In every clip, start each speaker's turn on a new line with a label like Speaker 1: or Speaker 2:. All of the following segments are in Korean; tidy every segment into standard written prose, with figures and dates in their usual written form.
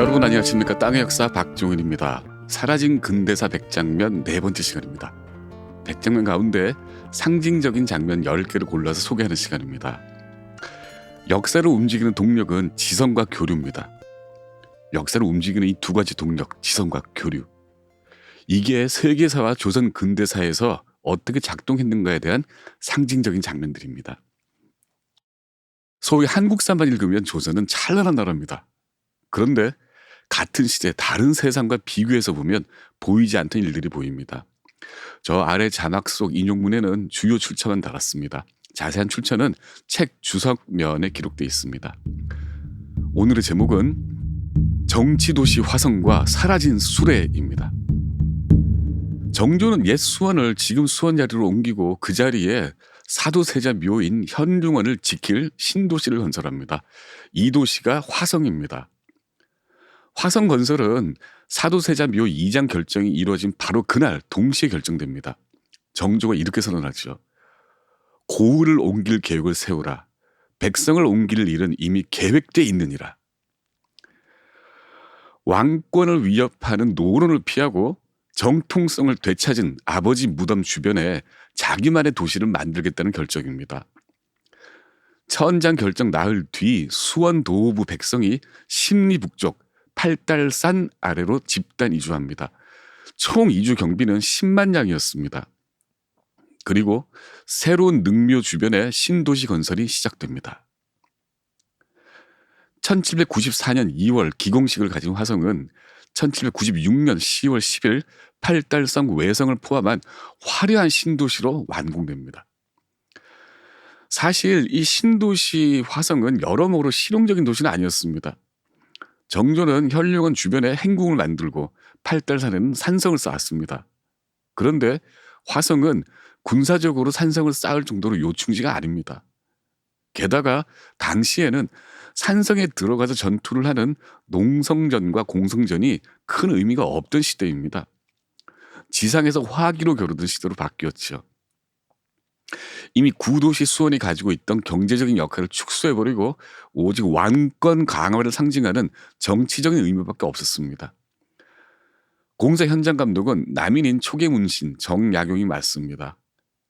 Speaker 1: 여러분 안녕하십니까? 땅의 역사 박종일입니다. 사라진 근대사 100장면 네 번째 시간입니다. 100장면 가운데 상징적인 장면 10개를 골라서 소개하는 시간입니다. 역사를 움직이는 동력은 지성과 교류입니다. 역사를 움직이는 이 두 가지 동력, 지성과 교류. 이게 세계사와 조선 근대사에서 어떻게 작동했는가에 대한 상징적인 장면들입니다. 소위 한국사만 읽으면 조선은 찬란한 나라입니다. 그런데 같은 시대 다른 세상과 비교해서 보면 보이지 않던 일들이 보입니다. 저 아래 자막 속 인용문에는 주요 출처만 달았습니다. 자세한 출처는 책 주석면에 기록되어 있습니다. 오늘의 제목은 정치도시 화성과 사라진 수레입니다. 정조는 옛 수원을 지금 수원 자리로 옮기고 그 자리에 사도세자 묘인 현룡원을 지킬 신도시를 건설합니다. 이 도시가 화성입니다. 화성 건설은 사도세자 묘 2장 결정이 이루어진 바로 그날 동시에 결정됩니다. 정조가 이렇게 선언하죠. 고을을 옮길 계획을 세우라. 백성을 옮길 일은 이미 계획돼 있느니라. 왕권을 위협하는 노론을 피하고 정통성을 되찾은 아버지 무덤 주변에 자기만의 도시를 만들겠다는 결정입니다. 천장 결정 나흘 뒤 수원 도호부 백성이 심리 북쪽 팔달산 아래로 집단 이주합니다. 총 이주 경비는 10만 냥이었습니다. 그리고 새로운 능묘 주변에 신도시 건설이 시작됩니다. 1794년 2월 기공식을 가진 화성은 1796년 10월 10일 팔달성 외성을 포함한 화려한 신도시로 완공됩니다. 사실 이 신도시 화성은 여러모로 실용적인 도시는 아니었습니다. 정조는 현룡원 주변에 행궁을 만들고 팔달산에는 산성을 쌓았습니다. 그런데 화성은 군사적으로 산성을 쌓을 정도로 요충지가 아닙니다. 게다가 당시에는 산성에 들어가서 전투를 하는 농성전과 공성전이 큰 의미가 없던 시대입니다. 지상에서 화기로 겨루던 시대로 바뀌었죠. 이미 구도시 수원이 가지고 있던 경제적인 역할을 축소해버리고 오직 왕권 강화를 상징하는 정치적인 의미밖에 없었습니다. 공사 현장 감독은 남인인 초계문신 정약용이 맡습니다.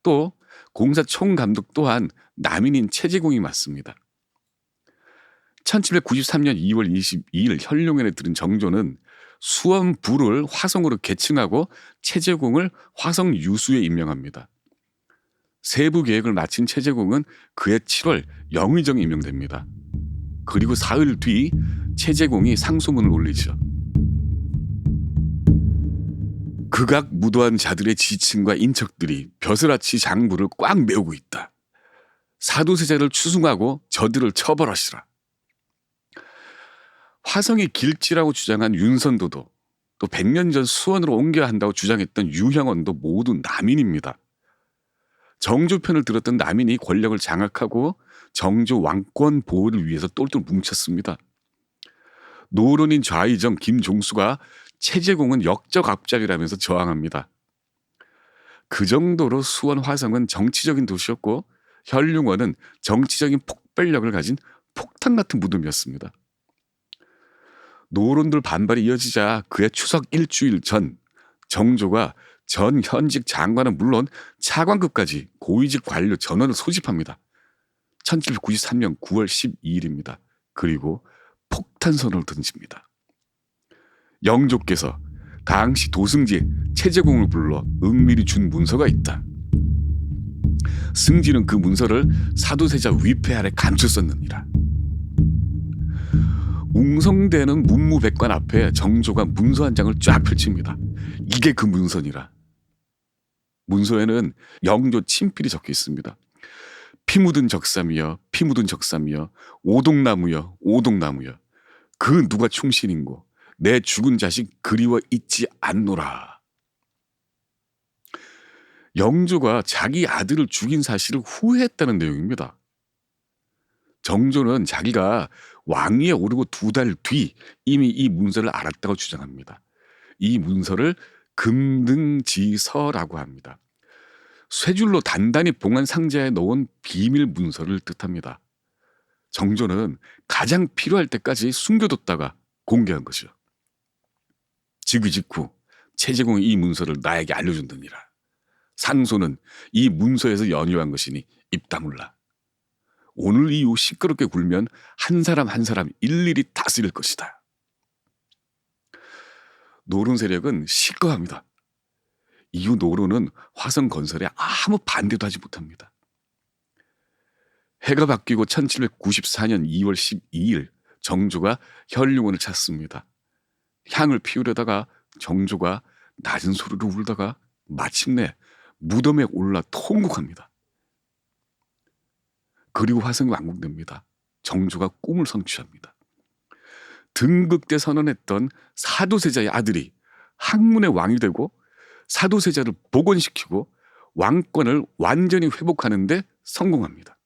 Speaker 1: 또 공사 총감독 또한 남인인 최재공이 맡습니다. 1793년 2월 22일 현룡원에 들은 정조는 수원부를 화성으로 계층하고 최재공을 화성 유수에 임명합니다. 세부 계획을 마친 최재공은 그해 7월 영의정에 임명됩니다. 그리고 사흘 뒤 최재공이 상소문을 올리죠. 극악 무도한 자들의 지층과 인척들이 벼슬아치 장부를 꽉 메우고 있다. 사도세자를 추승하고 저들을 처벌하시라. 화성이 길지라고 주장한 윤선도도 또 100년 전 수원으로 옮겨야 한다고 주장했던 유형원도 모두 남인입니다. 정조 편을 들었던 남인이 권력을 장악하고 정조 왕권 보호를 위해서 똘똘 뭉쳤습니다. 노론인 좌의정 김종수가 최재공은 역적 압작이라면서 저항합니다. 그 정도로 수원 화성은 정치적인 도시였고 현룡원은 정치적인 폭발력을 가진 폭탄 같은 무덤이었습니다. 노론들 반발이 이어지자 그해 추석 일주일 전 정조가 전 현직 장관은 물론 차관급까지 고위직 관료 전원을 소집합니다. 1793년 9월 12일입니다. 그리고 폭탄 선언을 던집니다. 영조께서 당시 도승지 최재공을 불러 은밀히 준 문서가 있다. 승지는 그 문서를 사도세자 위패 아래 감췄었느니라. 웅성대는 문무백관 앞에 정조가 문서 한 장을 쫙 펼칩니다. 이게 그 문서니라. 문서에는 영조 친필이 적혀 있습니다. 피 묻은 적삼이여 피 묻은 적삼이여 오동나무여 오동나무여 그 누가 충신인고 내 죽은 자식 그리워 잊지 않노라. 영조가 자기 아들을 죽인 사실을 후회했다는 내용입니다. 정조는 자기가 왕위에 오르고 2달 뒤 이미 이 문서를 알았다고 주장합니다. 이 문서를 금등지서라고 합니다. 쇠줄로 단단히 봉한 상자에 넣은 비밀 문서를 뜻합니다. 정조는 가장 필요할 때까지 숨겨뒀다가 공개한 것이요. 즉위 직후 최재공이 이 문서를 나에게 알려준다니라. 상소는 이 문서에서 연유한 것이니 입 다물라. 오늘 이후 시끄럽게 굴면 한 사람 한 사람 일일이 다스릴 것이다. 노론 세력은 시꺼합니다. 이후 노론은 화성 건설에 아무 반대도 하지 못합니다. 해가 바뀌고 1794년 2월 12일 정조가 현룡원을 찾습니다. 향을 피우려다가 정조가 낮은 소리로 울다가 마침내 무덤에 올라 통곡합니다. 그리고 화성이 완공됩니다. 정조가 꿈을 성취합니다. 등극대 선언했던 사도세자의 아들이 학문의 왕이 되고 사도세자를 복원시키고 왕권을 완전히 회복하는 데 성공합니다.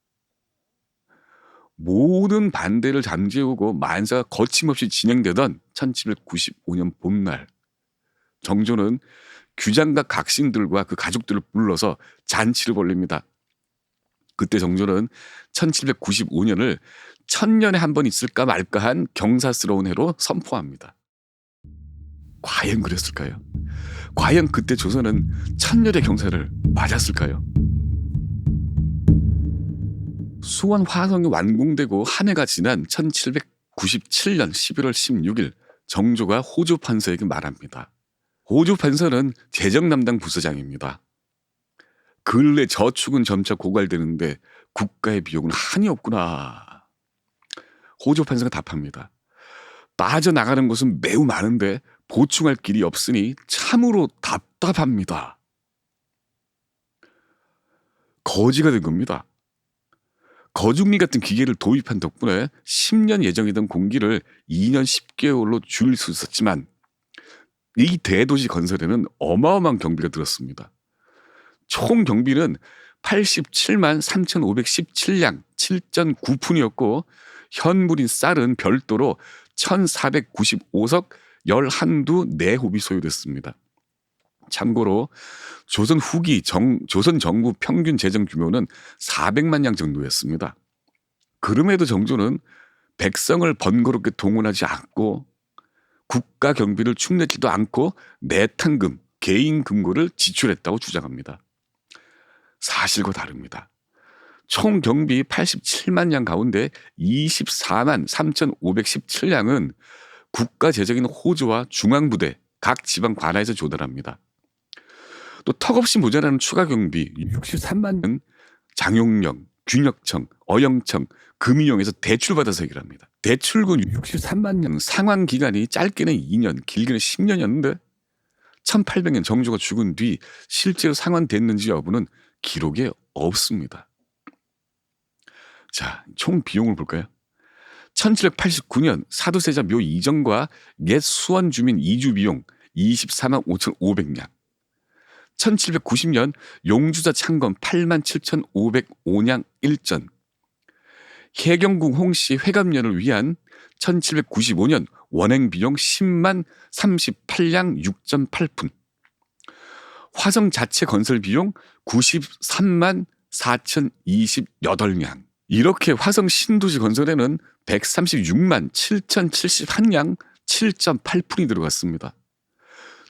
Speaker 1: 모든 반대를 잠재우고 만사가 거침없이 진행되던 1795년 봄날, 정조는 규장각 각신들과 그 가족들을 불러서 잔치를 벌립니다. 그때 정조는 1795년을 1000년에 한 번 있을까 말까한 경사스러운 해로 선포합니다. 과연 그랬을까요? 과연 그때 조선은 1000년의 경사를 맞았을까요? 수원 화성이 완공되고 한 해가 지난 1797년 11월 16일 정조가 호조 판서에게 말합니다. 호조 판서는 재정 담당 부서장입니다. 근래 저축은 점차 고갈되는데 국가의 비용은 한이 없구나. 호조 판서가 답합니다. 빠져나가는 것은 매우 많은데 보충할 길이 없으니 참으로 답답합니다. 거지가 된 겁니다. 거중리 같은 기계를 도입한 덕분에 10년 예정이던 공기를 2년 10개월로 줄일 수 있었지만 이 대도시 건설에는 어마어마한 경비가 들었습니다. 총 경비는 87만 3,517량 7.9푼이었고 현물인 쌀은 별도로 1,495석 11두 소요됐습니다. 참고로 조선 후기 조선 정부 평균 재정 규모는 400만 량 정도였습니다. 그럼에도 정조는 백성을 번거롭게 동원하지 않고 국가 경비를 축내지도 않고 내탕금, 개인 금고를 지출했다고 주장합니다. 사실과 다릅니다. 총 경비 87만 량 가운데 24만 3,517량은 국가 재정인 호조와 중앙부대, 각 지방 관할에서 조달합니다. 또 턱없이 모자라는 추가 경비 63만 은 장용령, 균역청, 어영청, 금이용에서 대출받아서 해결합니다. 대출금 63만 년 상환 기간이 짧게는 2년, 길게는 10년이었는데 1800년 정조가 죽은 뒤 실제로 상환됐는지 여부는 기록에 없습니다. 자, 총 비용을 볼까요? 1789년 사도세자 묘 이전과 옛 수원 주민 이주 비용 24만 5,500량. 1790년 용주자 창건 8만 7,505량 1전. 해경궁 홍씨 회감년을 위한 1795년 원행 비용 10만 38량 6.8푼. 화성 자체 건설 비용 93만 4,028량. 이렇게 화성 신도시 건설에는 136만 7,071량 7.8푼이 들어갔습니다.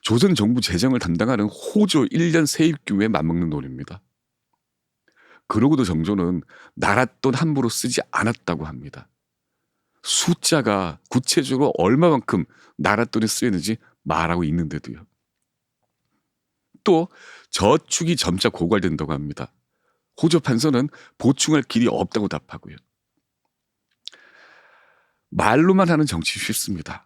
Speaker 1: 조선 정부 재정을 담당하는 호조 1년 세입규모에 맞먹는 돈입니다. 그러고도 정조는 나랏돈 함부로 쓰지 않았다고 합니다. 숫자가 구체적으로 얼마만큼 나랏돈이 쓰였는지 말하고 있는데도요. 또 저축이 점차 고갈된다고 합니다. 호조 판서는 보충할 길이 없다고 답하고요. 말로만 하는 정치 쉽습니다.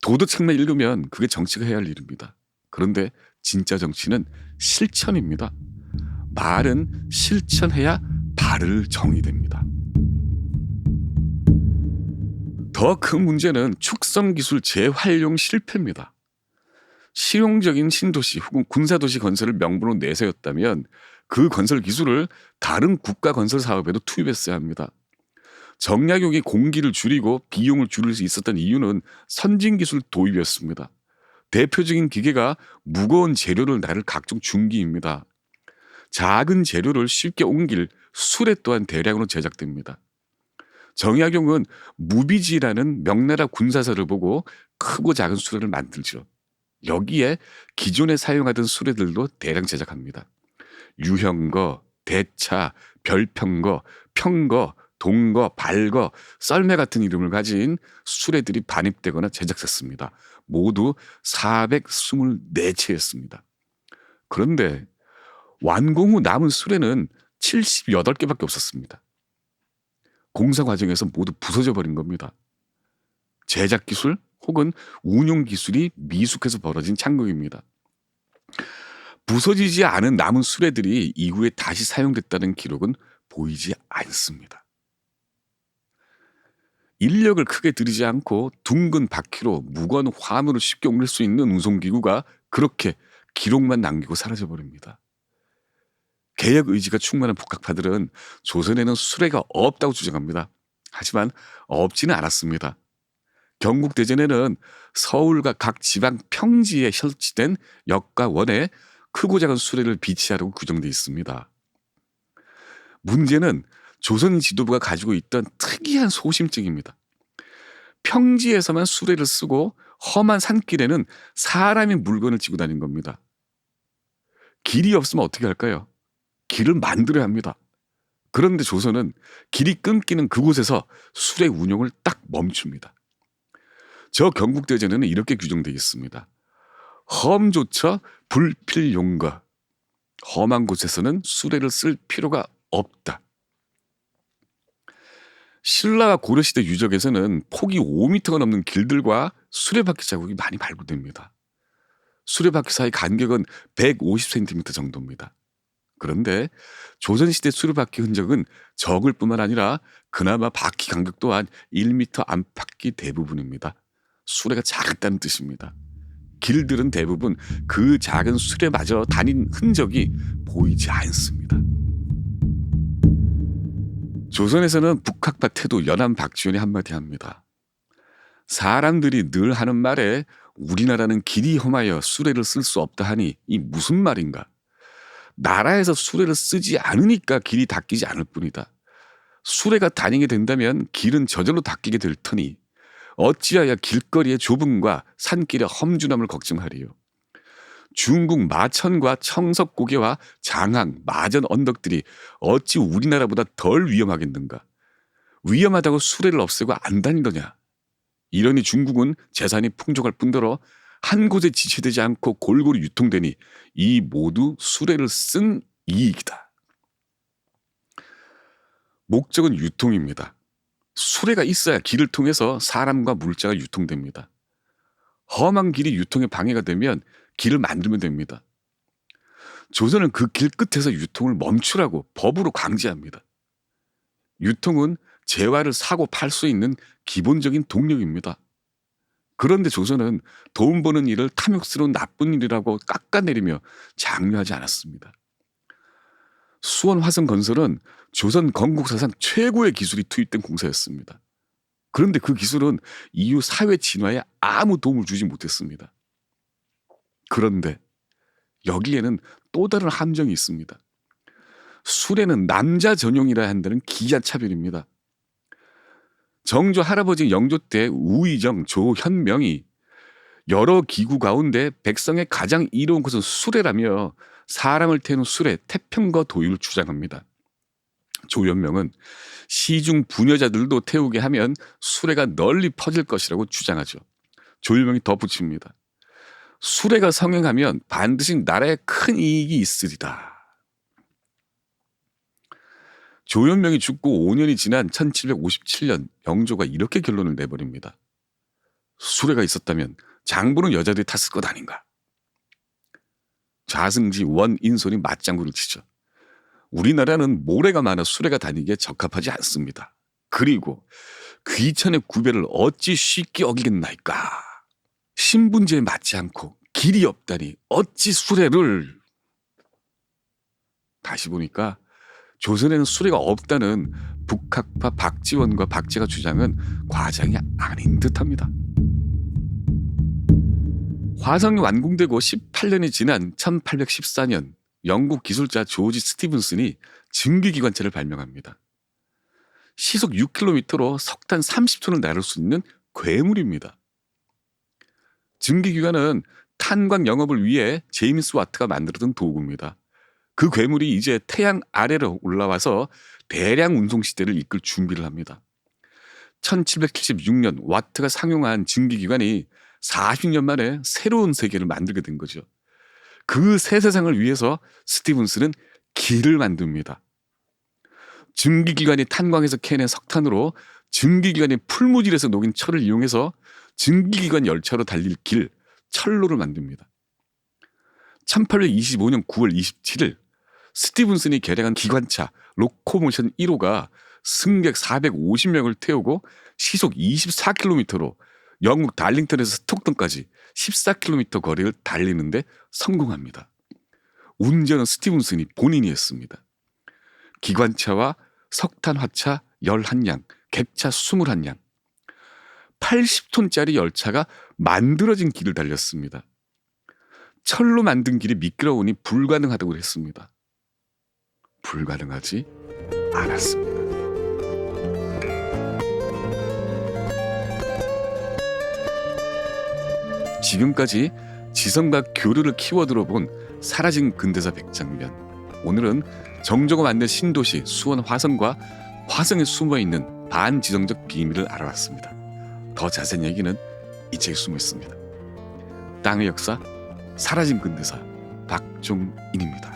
Speaker 1: 도덕책만 읽으면 그게 정치가 해야 할 일입니다. 그런데 진짜 정치는 실천입니다. 말은 실천해야 바를 정의됩니다. 더 큰 문제는 축성기술 재활용 실패입니다. 실용적인 신도시 혹은 군사도시 건설을 명분으로 내세웠다면 그 건설 기술을 다른 국가 건설 사업에도 투입했어야 합니다. 정약용이 공기를 줄이고 비용을 줄일 수 있었던 이유는 선진기술 도입이었습니다. 대표적인 기계가 무거운 재료를 다룰 각종 중기입니다. 작은 재료를 쉽게 옮길 수레 또한 대량으로 제작됩니다. 정약용은 무비지라는 명나라 군사서를 보고 크고 작은 수레를 만들죠. 여기에 기존에 사용하던 수레들도 대량 제작합니다. 유형거, 대차, 별평거, 평거, 동거, 발거, 썰매 같은 이름을 가진 수레들이 반입되거나 제작됐습니다. 모두 424채였습니다. 그런데 완공 후 남은 수레는 78개밖에 없었습니다. 공사 과정에서 모두 부서져 버린 겁니다. 제작 기술 혹은 운용 기술이 미숙해서 벌어진 착륙입니다. 부서지지 않은 남은 수레들이 이후에 다시 사용됐다는 기록은 보이지 않습니다. 인력을 크게 들이지 않고 둥근 바퀴로 무거운 화물을 쉽게 옮길 수 있는 운송기구가 그렇게 기록만 남기고 사라져버립니다. 개혁 의지가 충만한 북학파들은 조선에는 수레가 없다고 주장합니다. 하지만 없지는 않았습니다. 경국대전에는 서울과 각 지방 평지에 설치된 역과 원에 크고 작은 수레를 비치하라고 규정되어 있습니다. 문제는 조선 지도부가 가지고 있던 특이한 소심증입니다. 평지에서만 수레를 쓰고 험한 산길에는 사람이 물건을 지고 다닌 겁니다. 길이 없으면 어떻게 할까요? 길을 만들어야 합니다. 그런데 조선은 길이 끊기는 그곳에서 수레 운용을 딱 멈춥니다. 저 경국대전에는 이렇게 규정되어 있습니다. 험조차 불필용가. 험한 곳에서는 수레를 쓸 필요가 없다. 신라와 고려시대 유적에서는 폭이 5m가 넘는 길들과 수레바퀴 자국이 많이 발굴됩니다. 수레바퀴 사이 간격은 150cm 정도입니다. 그런데 조선시대 수레바퀴 흔적은 적을 뿐만 아니라 그나마 바퀴 간격 또한 1m 안팎이 대부분입니다. 수레가 작다는 뜻입니다. 길들은 대부분 그 작은 수레마저 다닌 흔적이 보이지 않습니다. 조선에서는 북학파 태도 연안 박지원이 한마디 합니다. 사람들이 늘 하는 말에 우리나라는 길이 험하여 수레를 쓸 수 없다 하니 이 무슨 말인가? 나라에서 수레를 쓰지 않으니까 길이 닦이지 않을 뿐이다. 수레가 다니게 된다면 길은 저절로 닦이게 될 터니 어찌하여 길거리의 좁음과 산길의 험준함을 걱정하리요. 중국 마천과 청석고개와 장항, 마전 언덕들이 어찌 우리나라보다 덜 위험하겠는가? 위험하다고 수레를 없애고 안 다니더냐? 이러니 중국은 재산이 풍족할 뿐더러 한 곳에 지체되지 않고 골고루 유통되니 이 모두 수레를 쓴 이익이다. 목적은 유통입니다. 수레가 있어야 길을 통해서 사람과 물자가 유통됩니다. 험한 길이 유통에 방해가 되면 길을 만들면 됩니다. 조선은 그 길 끝에서 유통을 멈추라고 법으로 강제합니다. 유통은 재화를 사고 팔 수 있는 기본적인 동력입니다. 그런데 조선은 돈 버는 일을 탐욕스러운 나쁜 일이라고 깎아내리며 장려하지 않았습니다. 수원 화성 건설은 조선 건국사상 최고의 기술이 투입된 공사였습니다. 그런데 그 기술은 이후 사회 진화에 아무 도움을 주지 못했습니다. 그런데 여기에는 또 다른 함정이 있습니다. 수레는 남자 전용이라 한다는 기이한 차별입니다. 정조 할아버지 영조 때 우의정 조현명이 여러 기구 가운데 백성의 가장 이로운 것은 수레라며 사람을 태우는 수레 태평거 도입을 주장합니다. 조현명은 시중 부녀자들도 태우게 하면 수레가 널리 퍼질 것이라고 주장하죠. 조현명이 덧붙입니다. 수레가 성행하면 반드시 나라에 큰 이익이 있으리다. 조현명이 죽고 5년이 지난 1757년 영조가 이렇게 결론을 내버립니다. 수레가 있었다면 장보는 여자들이 탔을 것 아닌가. 좌승지 원인솔이 맞장구를 치죠. 우리나라는 모래가 많아 수레가 다니기에 적합하지 않습니다. 그리고 귀천의 구별을 어찌 쉽게 어기겠나이까. 신분제에 맞지 않고 길이 없다니 어찌 수레를. 다시 보니까 조선에는 수레가 없다는 북학파 박지원과 박제가 주장은 과장이 아닌 듯합니다. 화성이 완공되고 18년이 지난 1814년 영국 기술자 조지 스티븐슨이 증기기관차를 발명합니다. 시속 6km로 석탄 30톤을 나를 수 있는 괴물입니다. 증기기관은 탄광 영업을 위해 제임스 와트가 만들어둔 도구입니다. 그 괴물이 이제 태양 아래로 올라와서 대량 운송 시대를 이끌 준비를 합니다. 1776년 와트가 상용한 증기기관이 40년 만에 새로운 세계를 만들게 된 거죠. 그 새 세상을 위해서 스티븐스는 길을 만듭니다. 증기기관이 탄광에서 캐낸 석탄으로 증기기관이 풀무질에서 녹인 철을 이용해서 증기기관 열차로 달릴 길, 철로를 만듭니다. 1825년 9월 27일 스티븐슨이 개량한 기관차 로코모션 1호가 승객 450명을 태우고 시속 24km로 영국 달링턴에서 스톡턴까지 14km 거리를 달리는데 성공합니다. 운전은 스티븐슨이 본인이 했습니다. 기관차와 석탄 화차 11량, 객차 21량, 80톤짜리 열차가 만들어진 길을 달렸습니다. 철로 만든 길이 미끄러우니 불가능하다고 했습니다. 불가능하지 않았습니다. 지금까지 지성과 교류를 키워드로 본 사라진 근대사 백장면. 오늘은 정조가 만든 신도시 수원 화성과 화성에 숨어있는 반지성적 비밀을 알아봤습니다. 더 자세한 얘기는 이 책에 숨어 있습니다. 땅의 역사, 사라진 근대사 박종인입니다.